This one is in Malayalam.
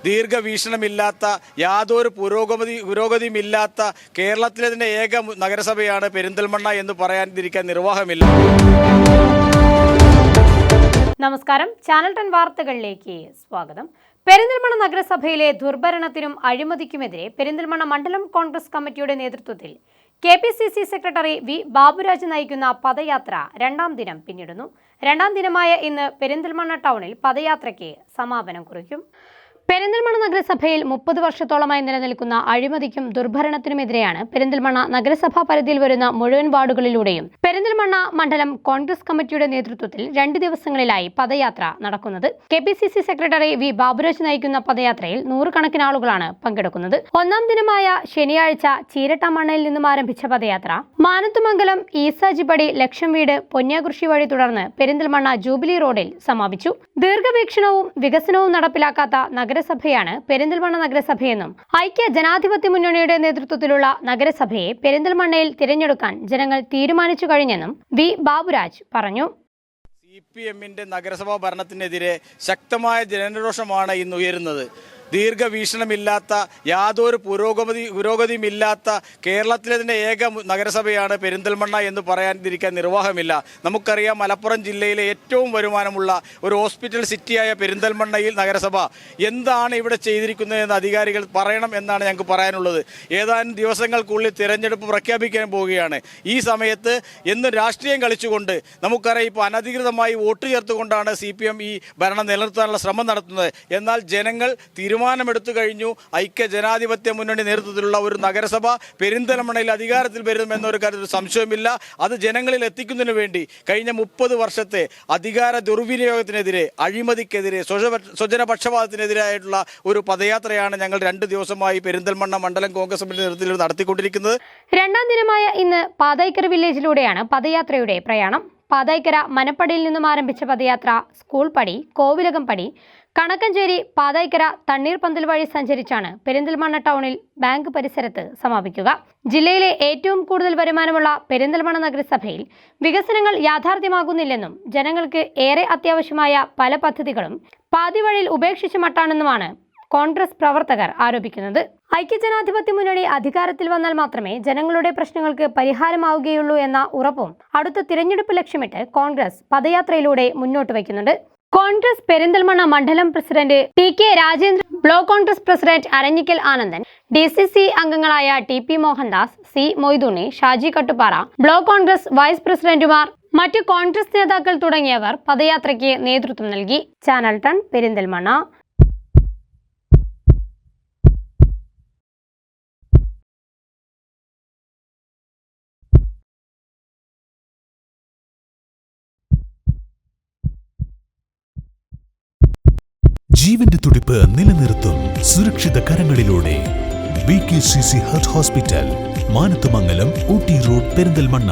ദീർഘവീക്ഷണമില്ലാത്ത യാതൊരു പുരോഗതിയുമില്ലാത്ത കേരളത്തിലെ തന്നെ ഏക നഗരസഭയാണ് പെരിന്തൽമണ്ണ എന്ന് പറയാതിരിക്കാൻ നിർവാഹമില്ല. നമസ്കാരം, ചാനൽ 10 വാർത്തകളിലേക്ക് സ്വാഗതം. പെരിന്തൽമണ്ണ നഗരസഭയിലെ ദുർഭരണത്തിനും അഴിമതിക്കുമെതിരെ പെരിന്തൽമണ്ണ മണ്ഡലം കോൺഗ്രസ് കമ്മിറ്റിയുടെ നേതൃത്വത്തിൽ KPCC സെക്രട്ടറി വി ബാബുരാജ് നയിക്കുന്ന പദയാത്ര രണ്ടാം ദിനം പിന്നിടുന്നു. രണ്ടാം ദിനമായ ഇന്ന് പെരിന്തൽമണ്ണ ടൗണിൽ പദയാത്രയ്ക്ക് സമാപനം കുറിക്കും. പെരിന്തൽമണ്ണ നഗരസഭയിൽ 30 വർഷത്തോളമായി നിലനിൽക്കുന്ന അഴിമതിക്കും ദുർഭരണത്തിനുമെതിരെയാണ് പെരിന്തൽമണ്ണ നഗരസഭാ പരിധിയിൽ വരുന്ന മുഴുവൻ വാർഡുകളിലൂടെയും പെരിന്തൽമണ്ണ മണ്ഡലം കോൺഗ്രസ് കമ്മിറ്റിയുടെ നേതൃത്വത്തിൽ 2 ദിവസങ്ങളിലായി പദയാത്ര നടക്കുന്നത്. KPCC സെക്രട്ടറി വി ബാബുരാജ് നയിക്കുന്ന പദയാത്രയിൽ 100 കണക്കിന് ആളുകളാണ് പങ്കെടുക്കുന്നത്. ഒന്നാം ദിനമായ ശനിയാഴ്ച ചീരട്ടാമണ്ണയിൽ നിന്നും ആരംഭിച്ച പദയാത്ര മാനത്തുമംഗലം ഈസാജിപടി ലക്ഷം വീട് പൊന്യാകൃഷി വഴി തുടർന്ന് പെരിന്തൽമണ്ണ ജൂബിലി റോഡിൽ സമാപിച്ചു. ദീർഘവീക്ഷണവും വികസനവും നടപ്പിലാക്കാത്ത നഗരസഭയാണ് പെരിന്തൽമണ്ണ നഗരസഭയെന്നും ഐക്യ ജനാധിപത്യ മുന്നണിയുടെ നേതൃത്വത്തിലുള്ള നഗരസഭയെ പെരിന്തൽമണ്ണയിൽ തിരഞ്ഞെടുക്കാൻ ജനങ്ങൾ തീരുമാനിച്ചു കഴിഞ്ഞെന്നും വി ബാബുരാജ് പറഞ്ഞു. CPMന്റെ നഗരസഭാ ഭരണത്തിനെതിരെ ശക്തമായ ജനരോഷമാണ് ഇന്ന് ഉയരുന്നത്. ദീർഘവീക്ഷണമില്ലാത്ത യാതൊരു പുരോഗതിയുമില്ലാത്ത കേരളത്തിലെ തന്നെ ഏക നഗരസഭയാണ് പെരിന്തൽമണ്ണ എന്ന് പറയാതിരിക്കാൻ നിർവാഹമില്ല. നമുക്കറിയാം, മലപ്പുറം ജില്ലയിലെ ഏറ്റവും വരുമാനമുള്ള ഒരു ഹോസ്പിറ്റൽ സിറ്റിയായ പെരിന്തൽമണ്ണയിൽ നഗരസഭ എന്താണ് ഇവിടെ ചെയ്തിരിക്കുന്നതെന്ന് അധികാരികൾ പറയണം എന്നാണ് ഞങ്ങൾക്ക് പറയാനുള്ളത്. ഏതാനും ദിവസങ്ങൾക്കുള്ളിൽ തിരഞ്ഞെടുപ്പ് പ്രഖ്യാപിക്കാൻ പോവുകയാണ്. ഈ സമയത്ത് എന്നും രാഷ്ട്രീയം കളിച്ചുകൊണ്ട് നമുക്കറിയാം, ഇപ്പോൾ അനധികൃതമായി വോട്ട് ചേർത്തുകൊണ്ടാണ് CPM ഈ ഭരണം നിലനിർത്താനുള്ള ശ്രമം നടത്തുന്നത്. എന്നാൽ ജനങ്ങൾ തീരുമാനമെടുത്തു കഴിഞ്ഞു. ഐക്യ ജനാധിപത്യ മുന്നണി നേതൃത്വത്തിലുള്ള ഒരു നഗരസഭ പെരിന്തൽമണ്ണയിൽ അധികാരത്തിൽ വരുമെന്നൊരു കാര്യത്തിൽ സംശയമില്ല. അത് ജനങ്ങളിൽ എത്തിക്കുന്നതിന് വേണ്ടി കഴിഞ്ഞ 30 വർഷത്തെ അധികാര ദുർവിനിയോഗത്തിനെതിരെ, അഴിമതിക്കെതിരെ, സ്വജനപക്ഷപാതത്തിനെതിരായിട്ടുള്ള ഒരു പദയാത്രയാണ് ഞങ്ങൾ 2 ദിവസമായി പെരിന്തൽമണ്ണ മണ്ഡലം കോൺഗ്രസ് കമ്മിറ്റി നേതൃത്വത്തിൽ നടത്തിക്കൊണ്ടിരിക്കുന്നത്. രണ്ടാം ദിനമായ ഇന്ന് പാതൈക്കര വില്ലേജിലൂടെയാണ് പദയാത്രയുടെ പ്രയാണം. പാതൈക്കര മനപ്പടിയിൽ നിന്നും ആരംഭിച്ച പദയാത്ര സ്കൂൾ പടി, കോവിലകം പടി, കണക്കഞ്ചേരി, പാതൈക്കര, തണ്ണീർപന്തൽ വഴി സഞ്ചരിച്ചാണ് പെരിന്തൽമണ്ണ ടൗണിൽ ബാങ്ക് പരിസരത്ത് സമാപിക്കുക. ജില്ലയിലെ ഏറ്റവും കൂടുതൽ വരുമാനമുള്ള പെരിന്തൽമണ്ണ നഗരസഭയിൽ വികസനങ്ങൾ യാഥാർത്ഥ്യമാകുന്നില്ലെന്നും ജനങ്ങൾക്ക് ഏറെ അത്യാവശ്യമായ പല പദ്ധതികളും പാതിവഴിയിൽ ഉപേക്ഷിച്ച മട്ടാണെന്നുമാണ് കോൺഗ്രസ് പ്രവർത്തകർ ആരോപിക്കുന്നത്. ഐക്യജനാധിപത്യ മുന്നണി അധികാരത്തിൽ വന്നാൽ മാത്രമേ ജനങ്ങളുടെ പ്രശ്നങ്ങൾക്ക് പരിഹാരമാവുകയുള്ളൂ എന്ന ഉറപ്പും അടുത്ത തിരഞ്ഞെടുപ്പ് ലക്ഷ്യമിട്ട് കോൺഗ്രസ് പദയാത്രയിലൂടെ മുന്നോട്ട് വയ്ക്കുന്നുണ്ട്. കോൺഗ്രസ് പെരിന്തൽമണ്ണ മണ്ഡലം president TK Rajendran, block Congress president Aranhikkal Anandan, DCC അംഗങ്ങളായ TP Mohandas, C Moythunni, Shaji Kattupara, block Congress vice പ്രസിഡന്റുമാർ, മറ്റു കോൺഗ്രസ് നേതാക്കൾ തുടങ്ങിയവർ പദയാത്രയ്ക്ക് നേതൃത്വം നൽകി. ചാനൽ 10 പെരിന്തൽമണ്ണ. ജീവന്റെ തുടിപ്പ് നിലനിർത്തും സുരക്ഷിത കരങ്ങളിലൂടെ BKCC hospital, Manathumangalam, Ooty road, Perinthalmanna.